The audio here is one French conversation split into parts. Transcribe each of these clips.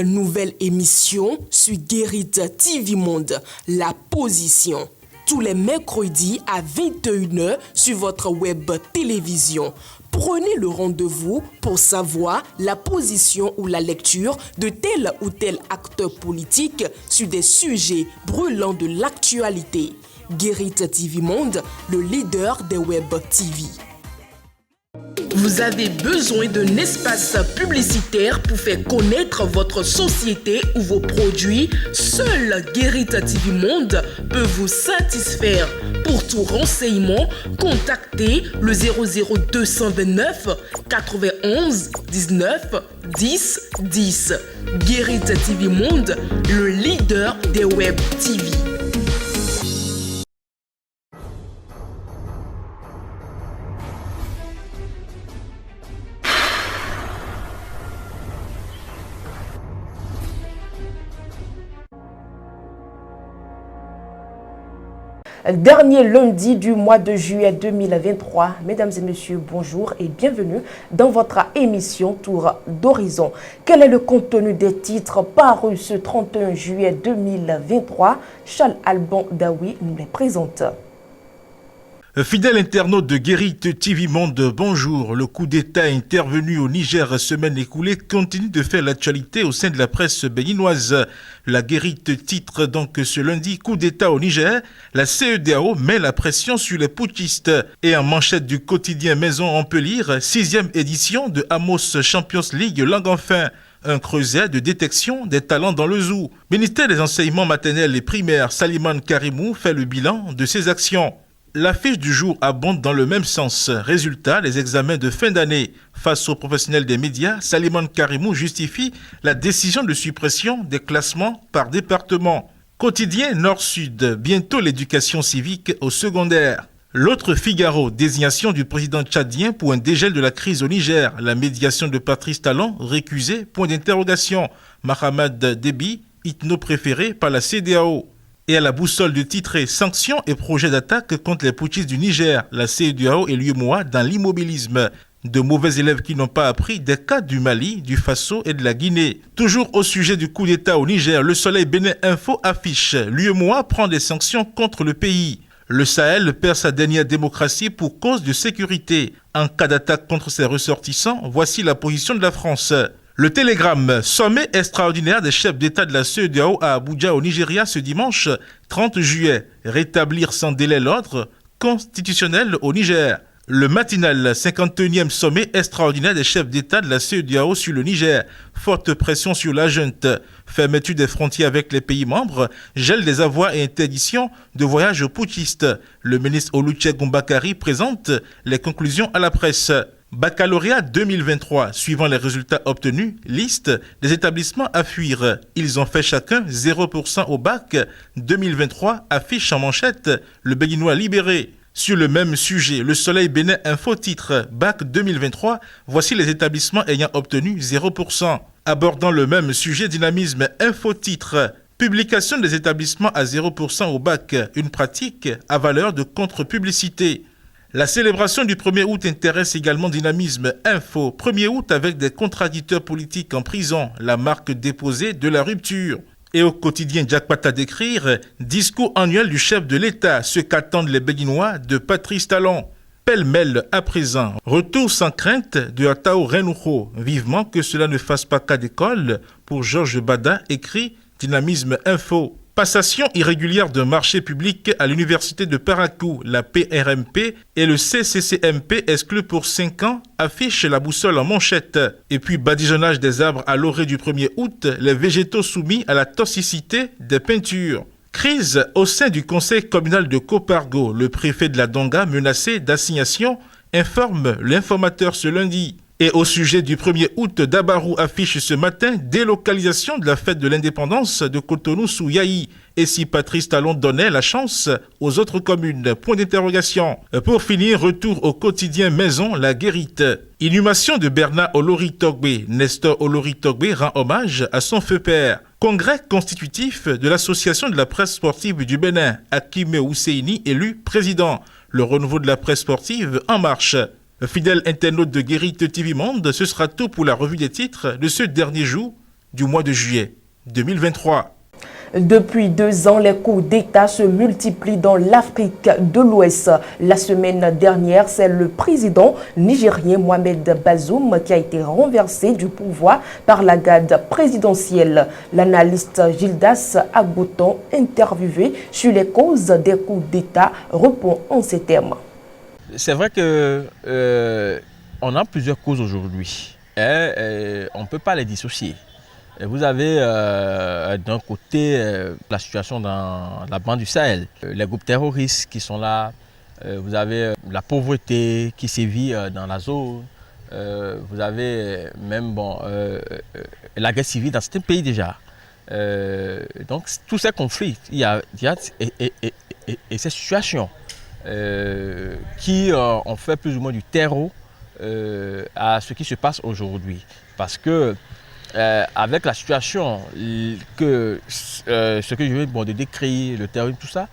une nouvelle émission sur Guérit TV Monde, La Position. Tous les mercredis à 21h sur votre web télévision. Prenez le rendez-vous pour savoir la position ou la lecture de tel ou tel acteur politique sur des sujets brûlants de l'actualité. Guérit TV Monde, le leader des web TV. Vous avez besoin d'un espace publicitaire pour faire connaître votre société ou vos produits? Seul Guérit TV Monde peut vous satisfaire. Pour tout renseignement, contactez le 00229 91 19 10 10. Guérit TV Monde, le leader des web TV. Dernier lundi du mois de juillet 2023. Mesdames et messieurs, bonjour et bienvenue dans votre émission Tour d'Horizon. Quel est le contenu des titres parus ce 31 juillet 2023? Charles Alban Daoui nous les présente. Fidèle internaute de Guérit TV Monde, bonjour. Le coup d'État intervenu au Niger semaine écoulée continue de faire l'actualité au sein de la presse béninoise. La Guérit titre donc ce lundi, coup d'État au Niger, la CEDEAO met la pression sur les putschistes. Et en manchette du quotidien Maison, on peut lire 6e édition de Amos Champions League langue enfin. Un creuset de détection des talents dans le zoo. Ministère des enseignements maternels et primaires, Salimane Karimou fait le bilan de ses actions. L'affiche du jour abonde dans le même sens. Résultat, les examens de fin d'année. Face aux professionnels des médias, Salimane Karimou justifie la décision de suppression des classements par département. Quotidien Nord-Sud, bientôt l'éducation civique au secondaire. L'autre Figaro, désignation du président tchadien pour un dégel de la crise au Niger. La médiation de Patrice Talon, récusée, point d'interrogation. Mahamad Déby, ethno préféré par la CEDEAO. Et à la boussole de titrer sanctions et projets d'attaque contre les putschistes du Niger, la CEDEAO et l'UEMOA dans l'immobilisme. De mauvais élèves qui n'ont pas appris des cas du Mali, du Faso et de la Guinée. Toujours au sujet du coup d'État au Niger, le Soleil Bénin Info affiche l'UEMOA prend des sanctions contre le pays. Le Sahel perd sa dernière démocratie pour cause de sécurité. En cas d'attaque contre ses ressortissants, voici la position de la France. Le Télégramme, sommet extraordinaire des chefs d'État de la CEDEAO à Abuja au Nigeria ce dimanche 30 juillet. Rétablir sans délai l'ordre constitutionnel au Niger. Le matinal, 51e sommet extraordinaire des chefs d'État de la CEDEAO sur le Niger. Forte pression sur la junte. Fermeture des frontières avec les pays membres. Gel des avoirs et interdiction de voyage aux putschistes. Le ministre Olusegun Bakari présente les conclusions à la presse. Baccalauréat 2023, suivant les résultats obtenus, liste des établissements à fuir. Ils ont fait chacun 0% au bac 2023, affiche en manchette le Béninois libéré. Sur le même sujet, le Soleil Bénin Info titre bac 2023, voici les établissements ayant obtenu 0%. Abordant le même sujet, Dynamisme Info titre publication des établissements à 0% au bac, une pratique à valeur de contre-publicité. La célébration du 1er août intéresse également Dynamisme Info. 1er août avec des contradicteurs politiques en prison, la marque déposée de la rupture. Et au quotidien Jackpot à décrire, discours annuel du chef de l'État, ce qu'attendent les Béninois de Patrice Talon. Pêle-mêle à présent, retour sans crainte de Atao Renouho. Vivement que cela ne fasse pas cas d'école pour Georges Bada, écrit Dynamisme Info. Passation irrégulière d'un marché public à l'université de Parakou, la PRMP et le CCCMP exclus pour 5 ans, affiche la boussole en manchette. Et puis badigeonnage des arbres à l'orée du 1er août, les végétaux soumis à la toxicité des peintures. Crise au sein du conseil communal de Copargo, le préfet de la Donga menacé d'assignation informe l'informateur ce lundi. Et au sujet du 1er août, Dabarou affiche ce matin délocalisation de la fête de l'indépendance de Cotonou sous Yaï. Et si Patrice Talon donnait la chance aux autres communes? Point d'interrogation. Pour finir, retour au quotidien Maison, la Guérite. Inhumation de Bernard Olori Togbe. Nestor Olori Togbe rend hommage à son feu père. Congrès constitutif de l'Association de la presse sportive du Bénin. Hakim Ousseini élu président. Le renouveau de la presse sportive en marche. Fidèle internaute de Guérit TV Monde, ce sera tout pour la revue des titres de ce dernier jour du mois de juillet 2023. Depuis 2 ans, les coups d'État se multiplient dans l'Afrique de l'Ouest. La semaine dernière, c'est le président nigérien Mohamed Bazoum qui a été renversé du pouvoir par la garde présidentielle. L'analyste Gildas Agboton, interviewé sur les causes des coups d'État, répond en ces termes. C'est vrai que on a plusieurs causes aujourd'hui et on ne peut pas les dissocier. Vous avez d'un côté la situation dans la bande du Sahel, les groupes terroristes qui sont là, vous avez la pauvreté qui sévit dans la zone, vous avez même la guerre civile dans certains pays déjà. Donc tous ces conflits, il y a et ces situations qui ont fait plus ou moins du terreau à ce qui se passe aujourd'hui. Parce que avec la situation que ce que je viens de décrire, le terrorisme, tout ça,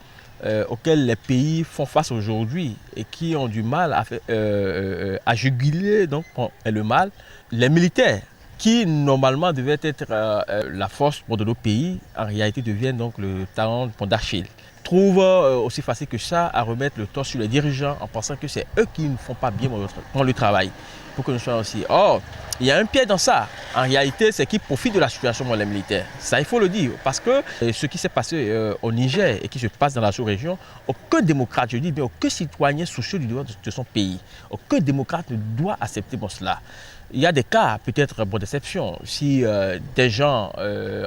auquel les pays font face aujourd'hui et qui ont du mal à juguler donc, le mal, les militaires qui normalement devaient être la force de nos pays, en réalité deviennent donc le talon d'Achille. Trouvent aussi facile que ça à remettre le tort sur les dirigeants en pensant que c'est eux qui ne font pas bien le travail pour que nous soyons aussi. Or, il y a un piège dans ça. En réalité, c'est qu'ils profitent de la situation les militaires. Ça, il faut le dire. Parce que ce qui s'est passé au Niger et qui se passe dans la sous-région, aucun démocrate, je dis bien, aucun citoyen soucieux du droit de son pays, aucun démocrate ne doit accepter cela. Il y a des cas, peut-être, d'exception. Si des gens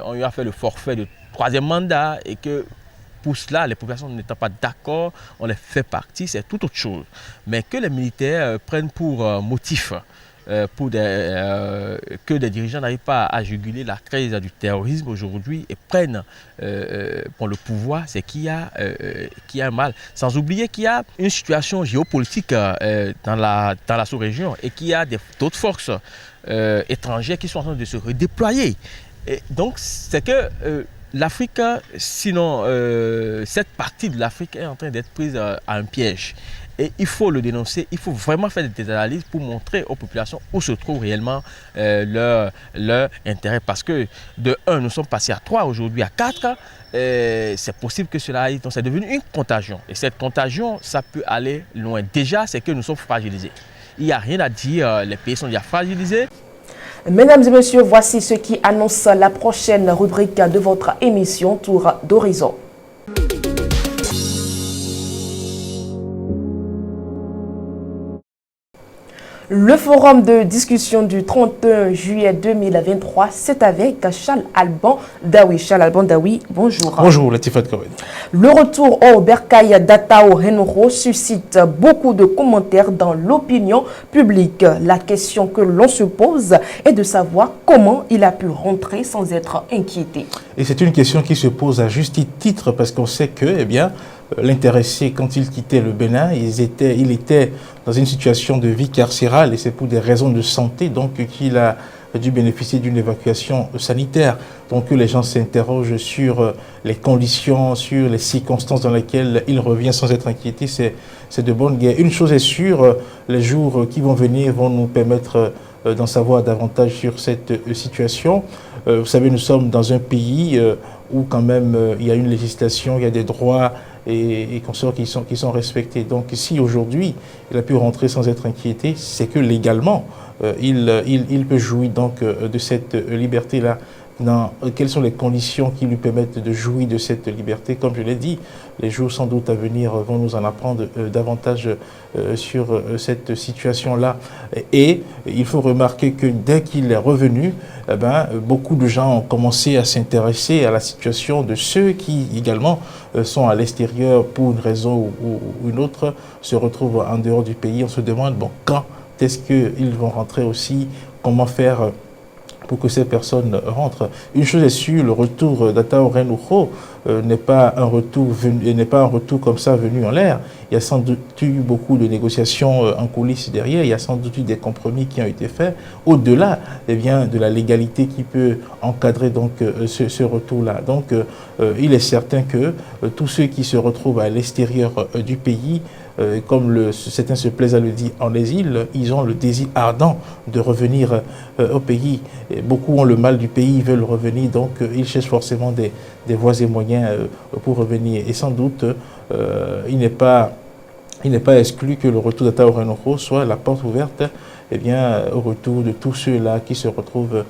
ont eu à faire le forfait de 3e mandat et que pour cela, les populations n'étant pas d'accord, on les fait partie, c'est tout autre chose. Mais que les militaires prennent pour motif que des dirigeants n'arrivent pas à juguler la crise du terrorisme aujourd'hui et prennent pour le pouvoir, c'est qu'il y a un mal. Sans oublier qu'il y a une situation géopolitique dans la sous-région et qu'il y a d'autres forces étrangères qui sont en train de se redéployer. Et donc, c'est que l'Afrique, sinon cette partie de l'Afrique est en train d'être prise à un piège. Et il faut le dénoncer, il faut vraiment faire des analyses pour montrer aux populations où se trouve réellement leur intérêt. Parce que de 1, nous sommes passés à 3, aujourd'hui à 4. C'est possible que cela aille. Donc c'est devenu une contagion. Et cette contagion, ça peut aller loin. Déjà, c'est que nous sommes fragilisés. Il n'y a rien à dire, les pays sont déjà fragilisés. Mesdames et messieurs, voici ce qui annonce la prochaine rubrique de votre émission Tour d'Horizon. Le forum de discussion du 31 juillet 2023, c'est avec Charles Alban Daoui. Charles Alban Daoui, bonjour. Bonjour, Latifat Kawed. Le retour au Bercail d'Atao Renoro suscite beaucoup de commentaires dans l'opinion publique. La question que l'on se pose est de savoir comment il a pu rentrer sans être inquiété. Et c'est une question qui se pose à juste titre parce qu'on sait que, l'intéressé, quand il quittait le Bénin, il était dans une situation de vie carcérale et c'est pour des raisons de santé donc qu'il a dû bénéficier d'une évacuation sanitaire. Donc les gens s'interrogent sur les conditions, sur les circonstances dans lesquelles il revient sans être inquiété. C'est de bonne guerre. Une chose est sûre, les jours qui vont venir vont nous permettre d'en savoir davantage sur cette situation. Vous savez, nous sommes dans un pays où quand même il y a une législation, il y a des droits et consorts qui sont respectés. Donc si aujourd'hui il a pu rentrer sans être inquiété, c'est que légalement il peut jouir donc de cette liberté-là. Quelles sont les conditions qui lui permettent de jouir de cette liberté? Comme je l'ai dit, les jours sans doute à venir vont nous en apprendre davantage sur cette situation-là. Et il faut remarquer que dès qu'il est revenu, beaucoup de gens ont commencé à s'intéresser à la situation de ceux qui également sont à l'extérieur pour une raison ou une autre, se retrouvent en dehors du pays. On se demande, quand est-ce qu'ils vont rentrer aussi? Comment faire pour que ces personnes rentrent? Une chose est sûre, le retour d'Atao Renoro n'est pas un retour comme ça venu en l'air. Il y a sans doute eu beaucoup de négociations en coulisses derrière, il y a sans doute eu des compromis qui ont été faits au-delà de la légalité qui peut encadrer donc ce retour-là. Donc il est certain que tous ceux qui se retrouvent à l'extérieur du pays comme certains se plaisent à le dire, en exil, ils ont le désir ardent de revenir au pays. Et beaucoup ont le mal du pays, ils veulent revenir, donc ils cherchent forcément des voies et moyens pour revenir. Et sans doute, il n'est pas exclu que le retour d'Ata Orenoko soit la porte ouverte au retour de tous ceux-là qui se retrouvent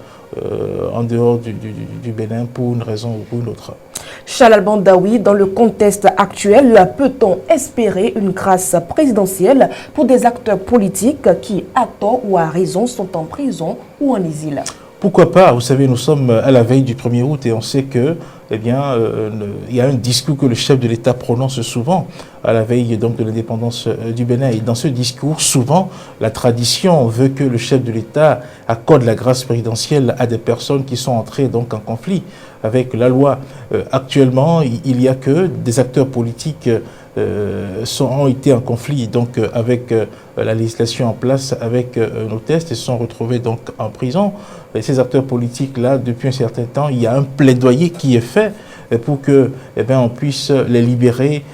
en dehors du Bénin pour une raison ou pour une autre. Charles Alban Daoui, dans le contexte actuel, peut-on espérer une grâce présidentielle pour des acteurs politiques qui, à tort ou à raison, sont en prison ou en exil? Pourquoi pas? Vous savez, nous sommes à la veille du 1er août et on sait que, il y a un discours que le chef de l'État prononce souvent à la veille donc de l'indépendance du Bénin. Et dans ce discours, souvent, la tradition veut que le chef de l'État accorde la grâce présidentielle à des personnes qui sont entrées donc en conflit avec la loi. Actuellement, il n'y a que des acteurs politiques ont été en conflit donc avec la législation en place, avec nos tests et se sont retrouvés donc en prison. Et ces acteurs politiques-là, depuis un certain temps, il y a un plaidoyer qui est fait pour que on puisse les libérer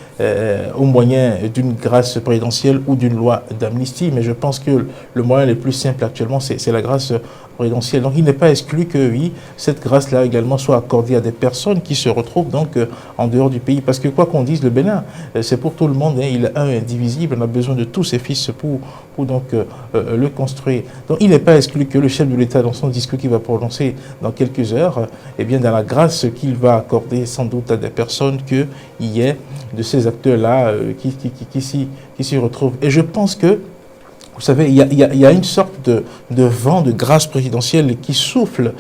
au moyen d'une grâce présidentielle ou d'une loi d'amnistie. Mais je pense que le moyen le plus simple actuellement, c'est la grâce présidentielle. Donc il n'est pas exclu que oui, cette grâce-là également soit accordée à des personnes qui se retrouvent donc en dehors du pays. Parce que quoi qu'on dise, le Bénin, c'est pour tout le monde, hein, il est un indivisible, on a besoin de tous ses fils pour donc le construire. Donc il n'est pas exclu que le chef de l'État, dans son discours qu'il va prononcer dans quelques heures, dans la grâce qu'il va accorder sans doute à des personnes, qu'il y ait de ces acteurs-là qui s'y retrouvent. Et je pense que, vous savez, il y a une sorte de vent de grâce présidentielle qui souffle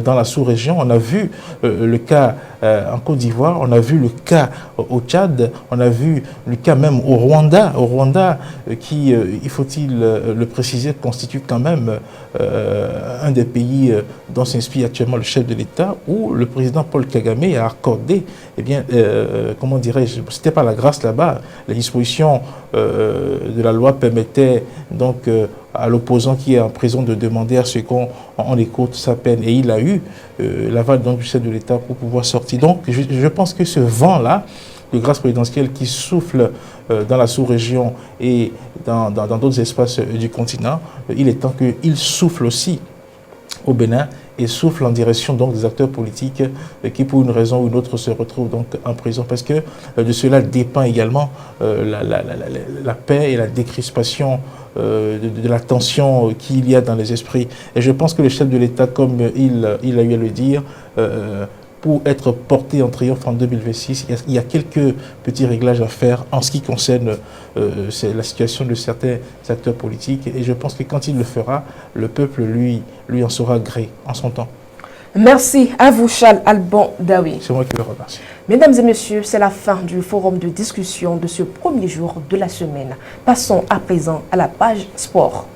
dans la sous-région. On a vu le cas en Côte d'Ivoire, on a vu le cas au Tchad, on a vu le cas même au Rwanda. Au Rwanda, qui, il faut-il le préciser, constitue quand même un des pays dont s'inspire actuellement le chef de l'État, où le président Paul Kagame a accordé, comment dirais-je, c'était pas la grâce là-bas, les dispositions de la loi permettaient donc à l'opposant qui est en prison de demander à ce qu'on écoute sa peine. Et il a eu l'aval du chef de l'État pour pouvoir sortir. Donc je pense que ce vent-là, de grâce présidentielle qui souffle dans la sous-région et dans d'autres espaces du continent, il est temps qu'il souffle aussi au Bénin et souffle en direction donc des acteurs politiques qui pour une raison ou une autre se retrouvent donc en prison, parce que de cela dépend également la paix et la décrispation de la tension qu'il y a dans les esprits. Et je pense que le chef de l'État, comme il a eu à le dire, pour être porté en triomphe en 2026, il y a quelques petits réglages à faire en ce qui concerne la situation de certains acteurs politiques. Et je pense que quand il le fera, le peuple lui en sera gré en son temps. Merci à vous, Charles Alban Daoui. C'est moi qui le remercie. Mesdames et messieurs, c'est la fin du forum de discussion de ce premier jour de la semaine. Passons à présent à la page sport.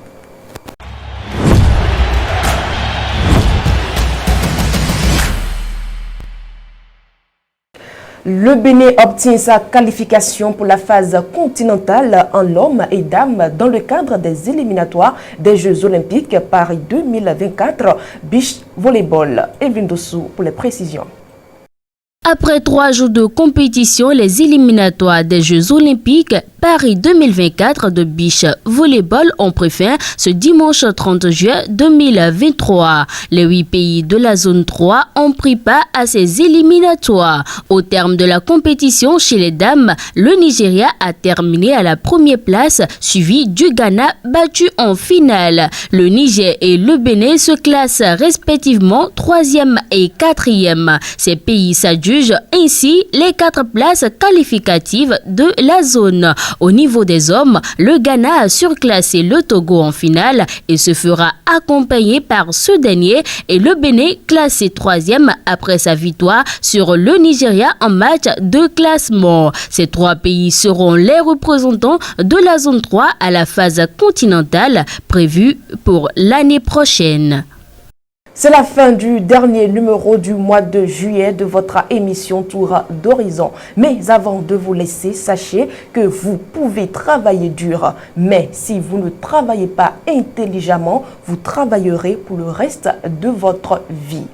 Le Bénin obtient sa qualification pour la phase continentale en hommes et dames dans le cadre des éliminatoires des Jeux Olympiques Paris 2024 Beach Volleyball. Evelyne Dossou pour les précisions. Après 3 jours de compétition, les éliminatoires des Jeux Olympiques Paris 2024 de Beach Volleyball ont pris fin ce dimanche 30 juin 2023. Les 8 pays de la zone 3 ont pris part à ces éliminatoires. Au terme de la compétition chez les dames, le Nigeria a terminé à la première place, suivi du Ghana battu en finale. Le Niger et le Bénin se classent respectivement 3e et 4e. Ces pays s'adjugent ainsi les 4 places qualificatives de la zone. Au niveau des hommes, le Ghana a surclassé le Togo en finale et se fera accompagner par ce dernier, et le Bénin classé 3e après sa victoire sur le Nigeria en match de classement. Ces 3 pays seront les représentants de la zone 3 à la phase continentale prévue pour l'année prochaine. C'est la fin du dernier numéro du mois de juillet de votre émission Tour d'Horizon. Mais avant de vous laisser, sachez que vous pouvez travailler dur. Mais si vous ne travaillez pas intelligemment, vous travaillerez pour le reste de votre vie.